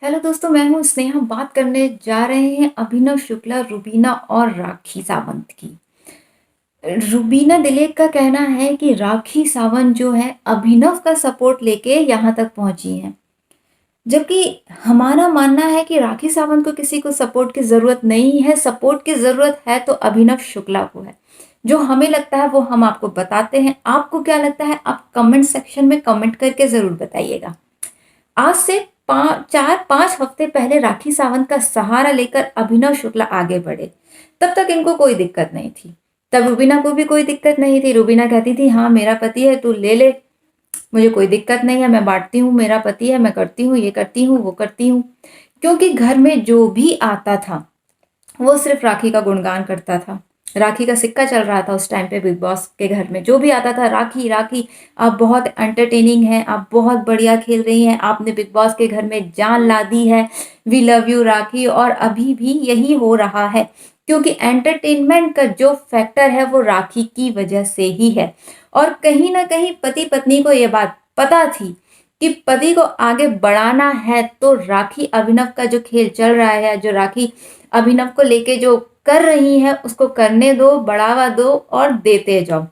Hello दोस्तों, मैं हूँ स्नेहा। बात करने जा रहे हैं अभिनव शुक्ला, रुबीना और राखी सावंत की। रुबीना दिलेक का कहना है कि राखी सावंत जो है अभिनव का सपोर्ट लेके यहाँ तक पहुंची हैं, जबकि हमारा मानना है कि राखी सावंत को किसी को सपोर्ट की ज़रूरत नहीं है। सपोर्ट की ज़रूरत है तो अभिनव शुक्ला को है। जो हमें लगता है वो हम आपको बताते हैं। आपको क्या लगता है आप कमेंट सेक्शन में कमेंट करके ज़रूर बताइएगा। आज से 4-5 हफ्ते पहले राखी सावंत का सहारा लेकर अभिनव शुक्ला आगे बढ़े। तब तक इनको कोई दिक्कत नहीं थी। तब रुबीना को भी कोई दिक्कत नहीं थी। रुबीना कहती थी हाँ मेरा पति है, तू ले ले, मुझे कोई दिक्कत नहीं है, मैं बांटती हूँ, मेरा पति है, मैं करती हूँ, ये करती हूँ, वो करती हूँ। क्योंकि घर में जो भी आता था वो सिर्फ राखी का गुणगान करता था। राखी का सिक्का चल रहा था उस टाइम पे। बिग बॉस के घर में जो भी आता था, राखी राखी, आप बहुत एंटरटेनिंग हैं, आप बहुत बढ़िया खेल रही हैं, आपने बिग बॉस के घर में जान ला दी है, वी लव यू राखी। और अभी भी यही हो रहा है, क्योंकि एंटरटेनमेंट का जो फैक्टर है वो राखी की वजह से ही है। और कहीं ना कहीं पति पत्नी को ये बात पता थी कि पति को आगे बढ़ाना है, तो राखी अभिनव का जो खेल चल रहा है, जो राखी अभिनव को लेके जो कर रही है, उसको करने दो, बढ़ावा दो और देते जाओ।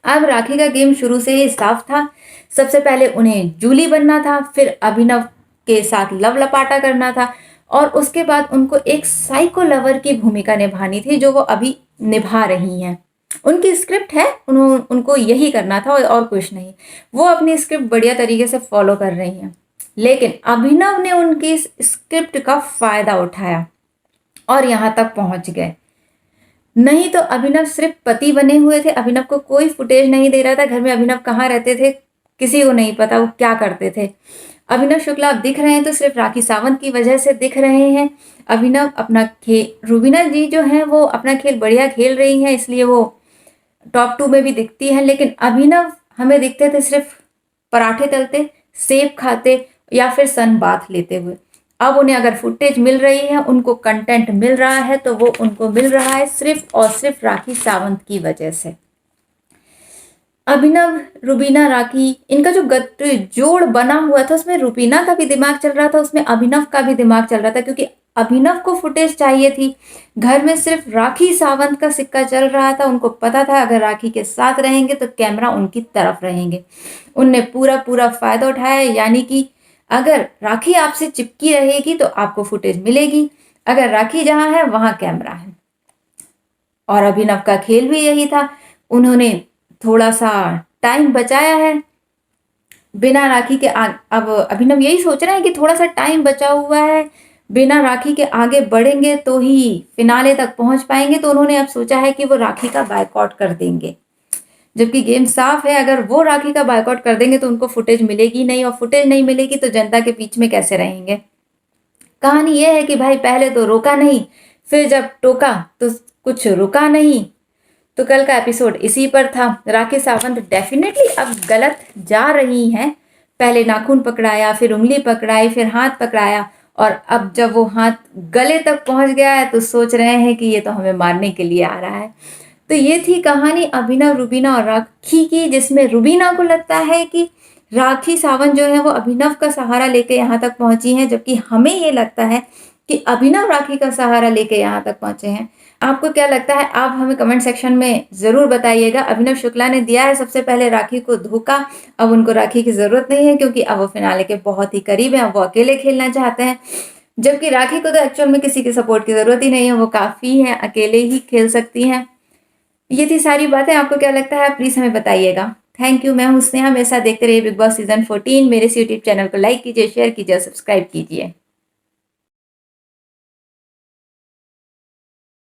अब राखी का गेम शुरू से ही साफ था। सबसे पहले उन्हें जूली बनना था, फिर अभिनव के साथ लव लपाटा करना था, और उसके बाद उनको एक साइको लवर की भूमिका निभानी थी, जो वो अभी निभा रही हैं। उनकी स्क्रिप्ट है, उनको यही करना था और कुछ नहीं। वो अपनी स्क्रिप्ट बढ़िया तरीके से फॉलो कर रही हैं, लेकिन अभिनव ने उनकी इस स्क्रिप्ट का फायदा उठाया और यहाँ तक पहुंच गए। नहीं तो अभिनव सिर्फ पति बने हुए थे, अभिनव को कोई फुटेज नहीं दे रहा था। घर में अभिनव कहाँ रहते थे किसी को नहीं पता, वो क्या करते थे। अभिनव शुक्ला अब दिख रहे हैं तो सिर्फ राखी सावंत की वजह से दिख रहे हैं। अभिनव अपना खेल, रुबीना जी जो है वो अपना खेल बढ़िया खेल रही हैं, इसलिए वो टॉप 2 में भी दिखती है। लेकिन अभिनव हमें दिखते थे सिर्फ पराठे तलते, सेब खाते या फिर सन बाथ लेते हुए। अब उन्हें अगर फुटेज मिल रही है, उनको कंटेंट मिल रहा है, तो वो उनको मिल रहा है सिर्फ और सिर्फ राखी सावंत की वजह से। अभिनव, रुबीना, राखी, इनका जो जोड़ बना हुआ था उसमें रुबीना का भी दिमाग चल रहा था, उसमें अभिनव का भी दिमाग चल रहा था, क्योंकि अभिनव को फुटेज चाहिए थी। घर में सिर्फ राखी सावंत का सिक्का चल रहा था। उनको पता था अगर राखी के साथ रहेंगे तो कैमरा उनकी तरफ रहेंगे। उनने पूरा पूरा फायदा उठाया, यानी कि अगर राखी आपसे चिपकी रहेगी तो आपको फुटेज मिलेगी, अगर राखी जहां है वहां कैमरा है। और अभिनव का खेल भी यही था। उन्होंने थोड़ा सा टाइम बचाया है बिना राखी के अब अभिनव यही सोच रहे हैं कि थोड़ा सा टाइम बचा हुआ है, बिना राखी के आगे बढ़ेंगे तो ही फिनाले तक पहुंच पाएंगे। तो उन्होंने अब सोचा है कि वो राखी का बायकॉट कर देंगे, जबकि गेम साफ है। अगर वो राखी का बायकॉट कर देंगे तो उनको फुटेज मिलेगी नहीं, और फुटेज नहीं मिलेगी तो जनता के बीच में कैसे रहेंगे। कहानी यह है कि भाई पहले तो रोका नहीं, फिर जब टोका तो कुछ रुका नहीं। तो कल का एपिसोड इसी पर था। राखी सावंत डेफिनेटली अब गलत जा रही हैं। पहले नाखून पकड़ाया, फिर उंगली पकड़ाई, फिर हाथ पकड़ाया, और अब जब वो हाथ गले तक पहुंच गया है तो सोच रहे हैं कि ये तो हमें मारने के लिए आ रहा है। तो ये थी कहानी अभिनव, रुबीना और राखी की, जिसमें रुबीना को लगता है कि राखी सावंत जो है वो अभिनव का सहारा लेके यहाँ तक पहुंची हैं, जबकि हमें ये लगता है कि अभिनव राखी का सहारा लेके यहाँ तक पहुंचे हैं। आपको क्या लगता है आप हमें कमेंट सेक्शन में ज़रूर बताइएगा। अभिनव शुक्ला ने दिया है सबसे पहले राखी को धोखा। अब उनको राखी की ज़रूरत नहीं है, क्योंकि अब वो फिनाले के बहुत ही करीब हैं। अब वो अकेले खेलना चाहते हैं, जबकि राखी को तो एक्चुअल में किसी की सपोर्ट की ज़रूरत ही नहीं है, वो काफ़ी हैं, अकेले ही खेल सकती हैं। ये थी सारी बातें। आपको क्या लगता है प्लीज़ हमें बताइएगा। Thank you. मैं हूँ स्नेहा, मेरे साथ देखते रहिए बिग बॉस सीजन 14। मेरे इस यूट्यूब चैनल को लाइक कीजिए, शेयर कीजिए और सब्सक्राइब कीजिए।